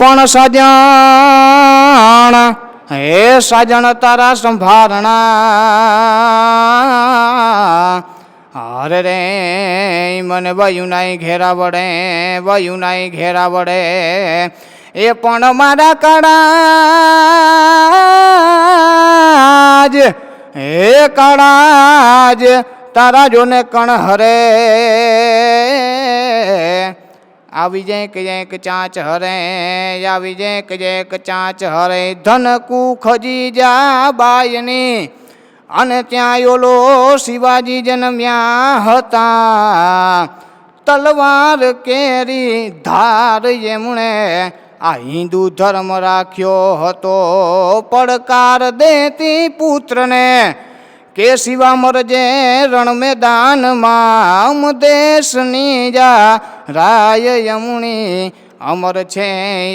પણ સાજણ હે સાજણ તારા સંભારણા હરે રે મને વયું નાઈ ઘેરા વડે વયું નાઈ ઘેરા વડે એ પણ મારા કાળાજ હે કાળાજ તારા જોને કણ હરે આવી જાય કે ચાંચ હરે આવી જાય કે ચાંચ હરે ધન ખજી જા બાયની અને ત્યાં ઓલો શિવાજી જન્મ્યા હતા તલવાર કેરી ધાર એમણે આ હિન્દુ ધર્મ રાખ્યો હતો પડકાર દેતી પુત્રને કે શિવા મરજે રણ મેદાનમાં દેશની જા રાય યમુણી અમર છે